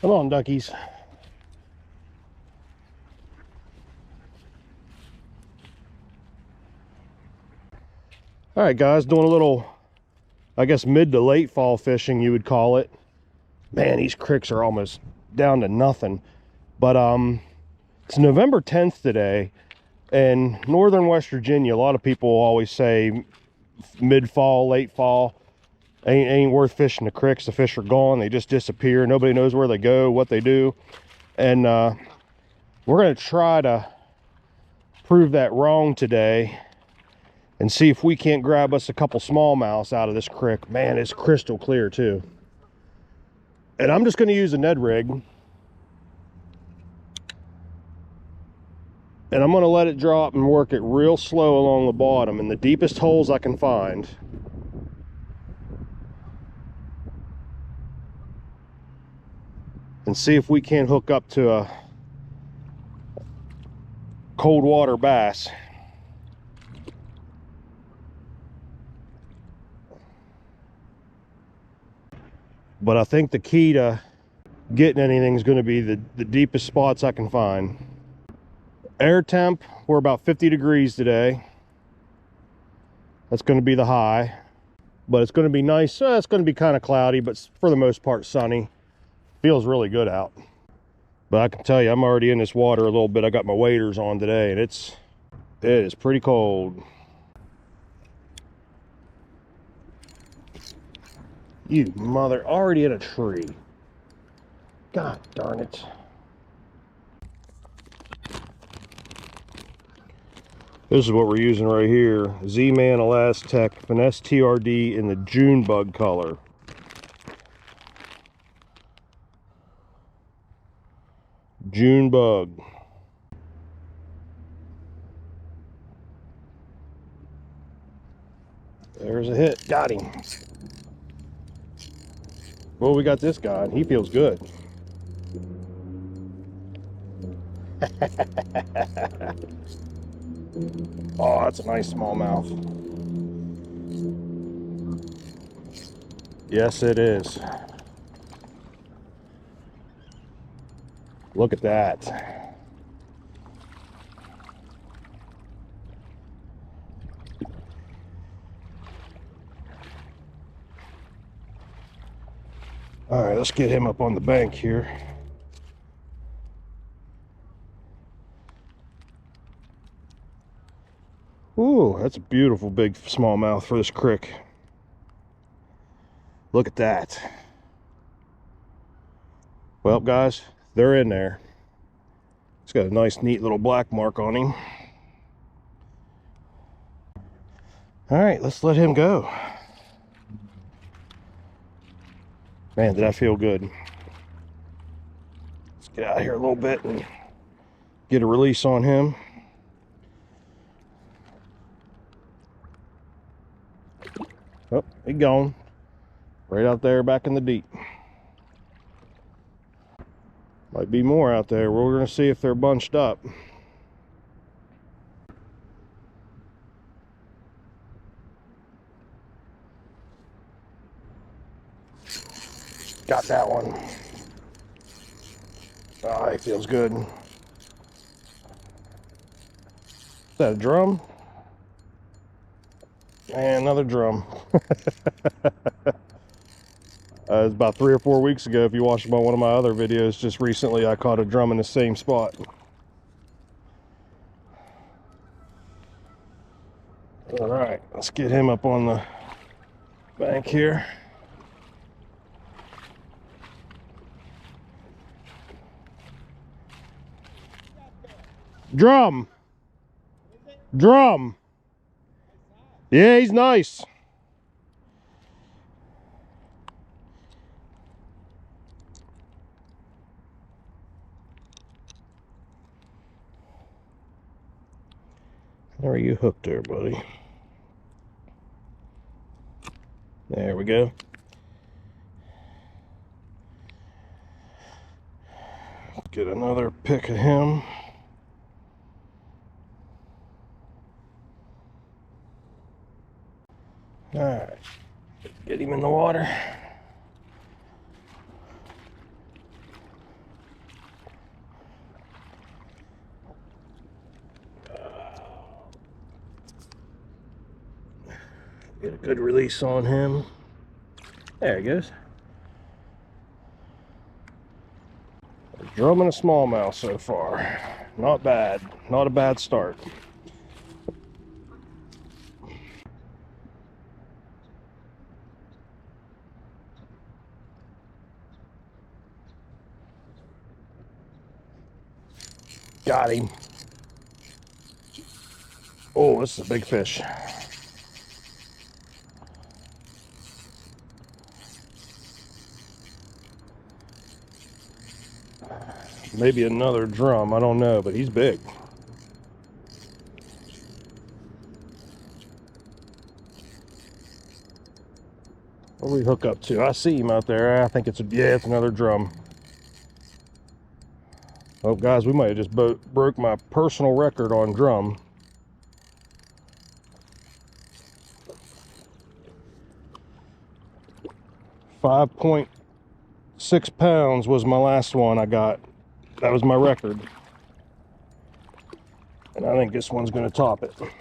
Come on, duckies. All right, guys, doing a little, I guess, mid to late fall fishing, you would call it. Man, these creeks are almost down to nothing. But it's November 10th today. In northern West Virginia, a lot of people always say mid-fall, late fall. Ain't worth fishing the creeks. The fish are gone. They just disappear. Nobody knows where they go, what they do. And we're going to try to prove that wrong today and see if we can't grab us a couple smallmouths out of this creek. Man, it's crystal clear too. And I'm just going to use a Ned rig. And I'm going to let it drop and work it real slow along the bottom in the deepest holes I can find. And see if we can't hook up to a cold water bass. But I think the key to getting anything is going to be the deepest spots I can find. Air temp, we're about 50 degrees today. That's going to be the high. But it's going to be nice. It's going to be kind of cloudy, but for the most part sunny. Feels really good out. But I can tell you, I'm already in this water a little bit. I got my waders on today, and it is pretty cold. You mother, already in a tree. God darn it. This is what we're using right here. Z-Man Elastec Finesse TRD in the June bug color. June bug. There's a hit. Got him. Well, we got this guy, and he feels good. Oh, that's a nice smallmouth. Yes, it is. Look at that. All right, let's get him up on the bank here. Ooh, that's a beautiful big smallmouth for this creek. Look at that. Well, guys, they're in there. It's got a nice, neat little black mark on him. All right, let's let him go. Man, did I feel good. Let's get out of here a little bit and get a release on him. Oh, he's gone. Right out there back in the deep. Might be more out there. We're going to see if they're bunched up. Got that one. Oh, it feels good. Is that a drum? And another drum. It was about 3 or 4 weeks ago. If you watched one of my other videos just recently, I caught a drum in the same spot. All right, let's get him up on the bank here. Drum. Drum. Yeah, he's nice. Where are you hooked there, buddy? There we go. Get another pick of him. All right, get him in the water. Get a good release on him. There he goes. A drum and a smallmouth so far. Not bad. Not a bad start. Got him. Oh, this is a big fish. Maybe another drum, I don't know, but he's big. What do we hook up to? I see him out there. I think it's it's another drum. Oh, guys, we might have just broke my personal record on drum. £5.6 was my last one I got. That was my record. And I think this one's going to top it. Let's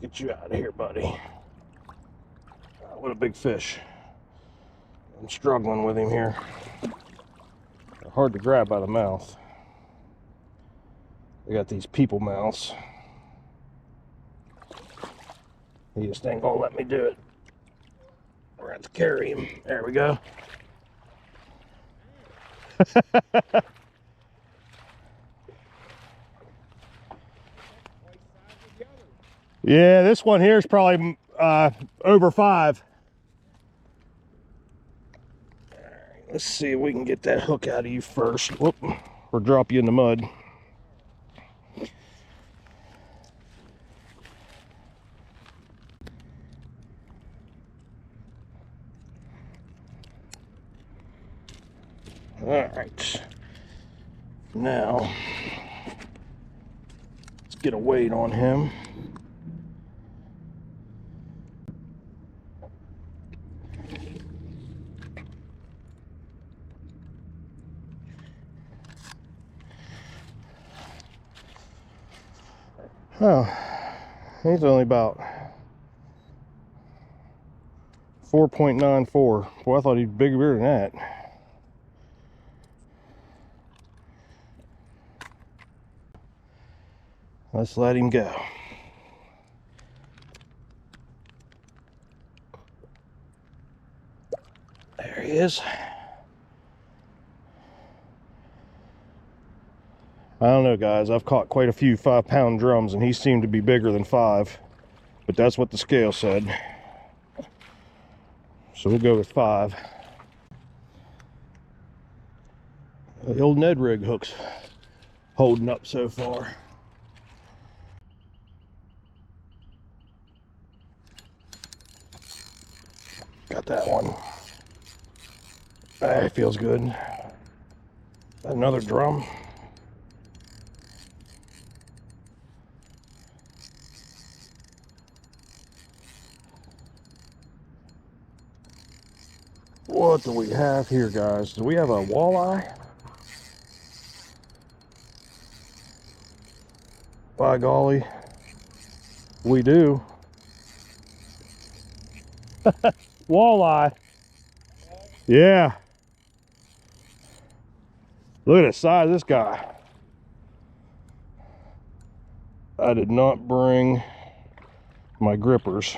get you out of here, buddy. What a big fish. I'm struggling with him here. They're hard to grab by the mouth. They got these people mouths. He just ain't gonna let me do it. We're gonna have to carry him. There we go. Yeah, this one here is probably over 5. All right, let's see if we can get that hook out of you first. Whoop, or drop you in the mud. All right, now let's get a weight on him. Oh, he's only about 4.94. Boy, I thought he'd be bigger than that. Let's let him go. There he is. I don't know, guys. I've caught quite a few 5-pound drums, and he seemed to be bigger than 5. But that's what the scale said. So we'll go with 5. The old Ned rig hook's holding up so far. Got that one. It feels good. Another drum. What do we have here, guys? Do we have a walleye? By golly, we do. Walleye. Yeah. Look at the size of this guy. I did not bring my grippers.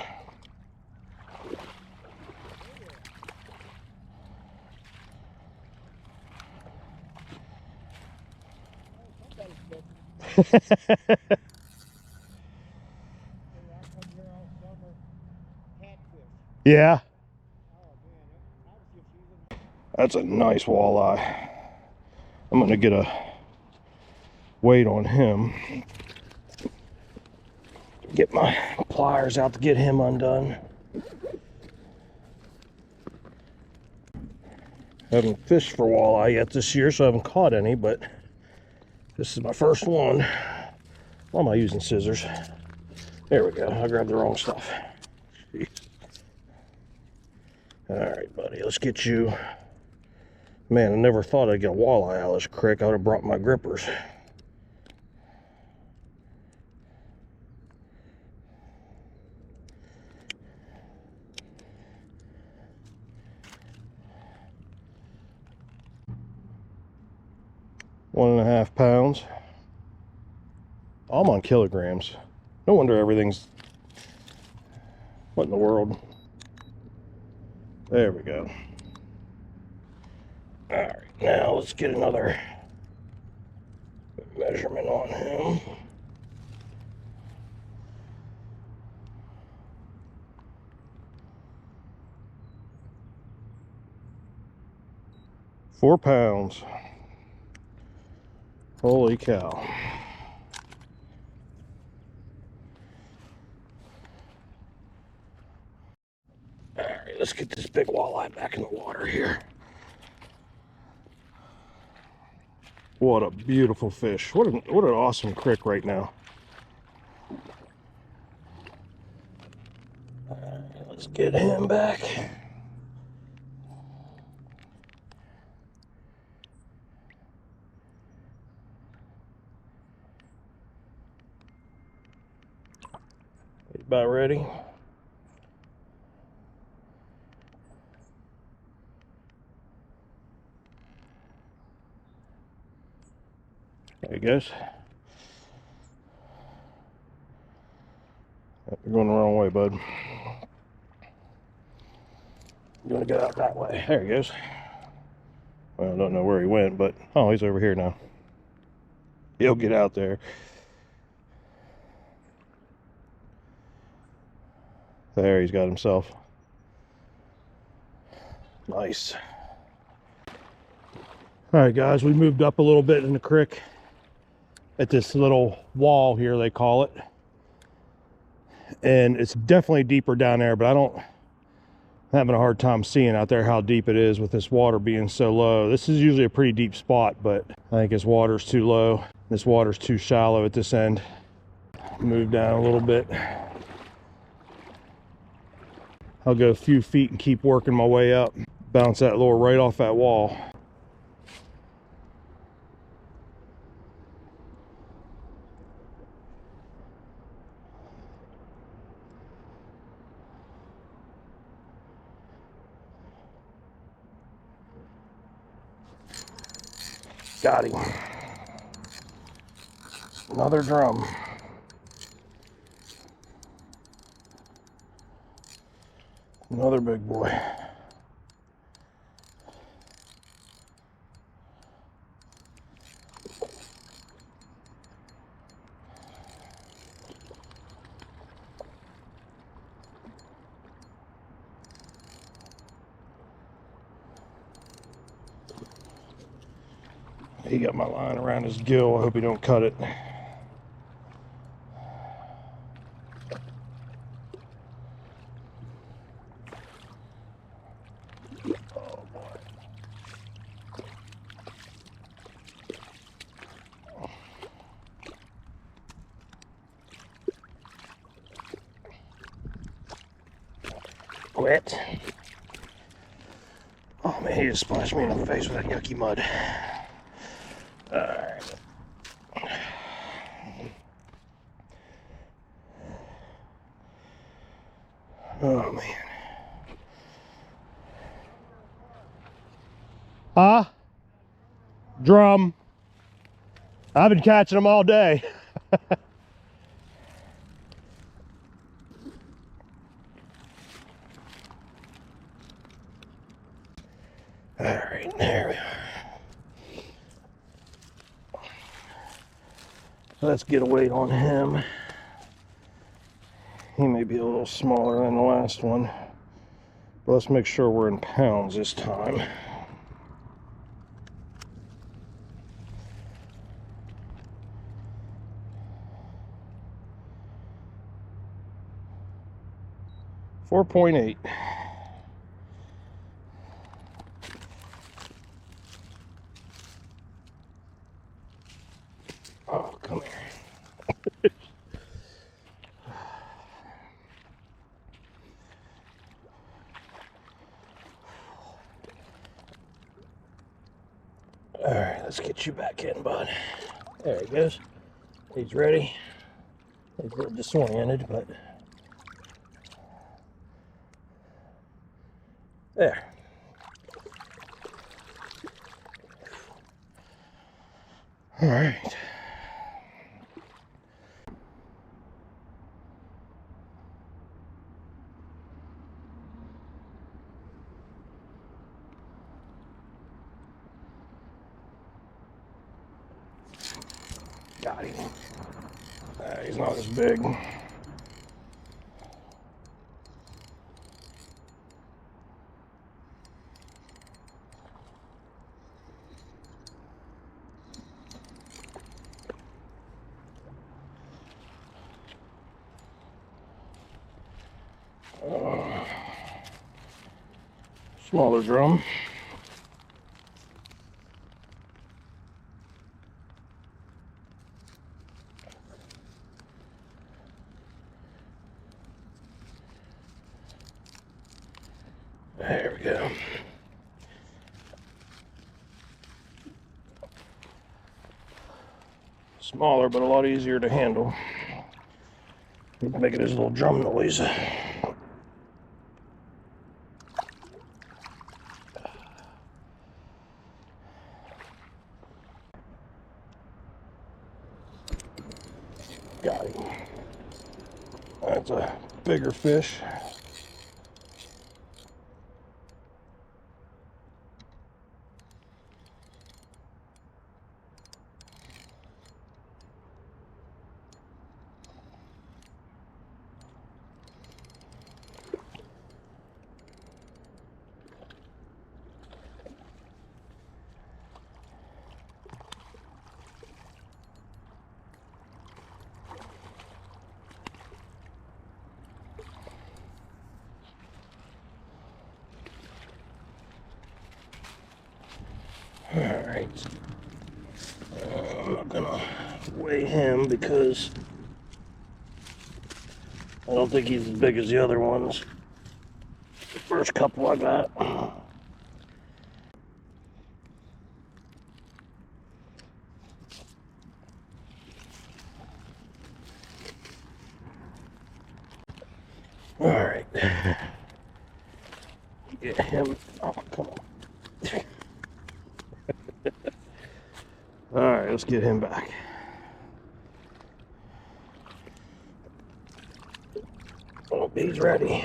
Yeah. That's a nice walleye. I'm gonna get a weight on him. Get my pliers out to get him undone. I haven't fished for walleye yet this year, so I haven't caught any, but this is my first one. Why am I using scissors? There we go. I grabbed the wrong stuff. Jeez. All right, buddy, let's get you. Man, I never thought I'd get a walleye out of this creek. I would have brought my grippers. 1.5 pounds. I'm on kilograms. No wonder everything's... What in the world? There we go. Alright, now let's get another measurement on him. Four pounds. Holy cow. Alright, let's get this big walleye back in the water here. What a beautiful fish. What an awesome crick right now. Alright, let's get him back. About ready. There he goes. You're going the wrong way, bud. You want to go out that way. There he goes. Well, I don't know where he went, but oh, he's over here now. He'll get out there. There, he's got himself. Nice. All right, guys, we moved up a little bit in the creek at this little wall here, they call it. And it's definitely deeper down there, but I'm having a hard time seeing out there how deep it is with this water being so low. This is usually a pretty deep spot, but I think this water's too low. This water's too shallow at this end. Move down a little bit. I'll go a few feet and keep working my way up. Bounce that lure right off that wall. Got him. Another drum. Another big boy. He got my line around his gill. I hope he don't cut it. Oh boy. Quit. Oh man, he just splashed me in the face with that yucky mud. Alright. Oh man. Huh? Drum. I've been catching them all day. Alright, there we are. Let's get a weight on him. He may be a little smaller than the last one, but let's make sure we're in pounds this time. $4.8. Oh, come here. All right, let's get you back in, bud. There he goes. He's ready. He's a little disoriented, but there. All right. Got him. He's not as big. Smaller drum. There we go. Smaller, but a lot easier to handle. He's making his little drum noise. Got him. That's a bigger fish. Alright, I'm not gonna weigh him because I don't think he's as big as the other ones. The first couple I got. Alright, get him. Oh, come on. Alright, let's get him back. Oh, he's ready.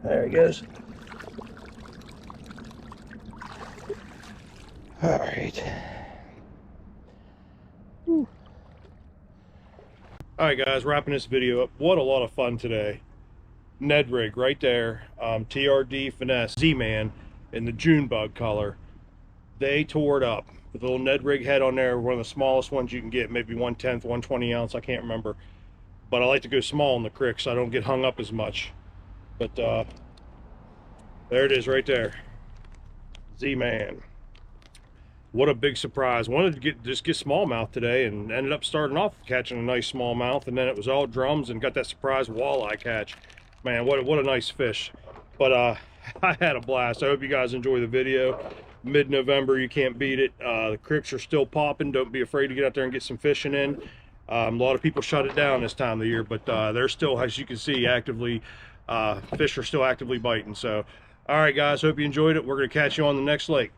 There he goes. Alright. Alright guys, wrapping this video up. What a lot of fun today. Ned rig right there. TRD Finesse Z-Man in the June bug color. They tore it up. The little Ned rig head on there, one of the smallest ones you can get, maybe 1/10, 120 ounce, I can't remember. But I like to go small in the creek so I don't get hung up as much. But there it is right there. Z-Man. What a big surprise. Wanted to just get smallmouth today and ended up starting off catching a nice smallmouth, and then it was all drums and got that surprise walleye catch. Man, what a nice fish. But I had a blast. I hope you guys enjoy the video. Mid-November, you can't beat it. The creeks are still popping. Don't be afraid to get out there and get some fishing in. A lot of people shut it down this time of the year, but they're still, as you can see, actively fish are still actively biting. So all right guys, hope you enjoyed it. We're going to catch you on the next lake.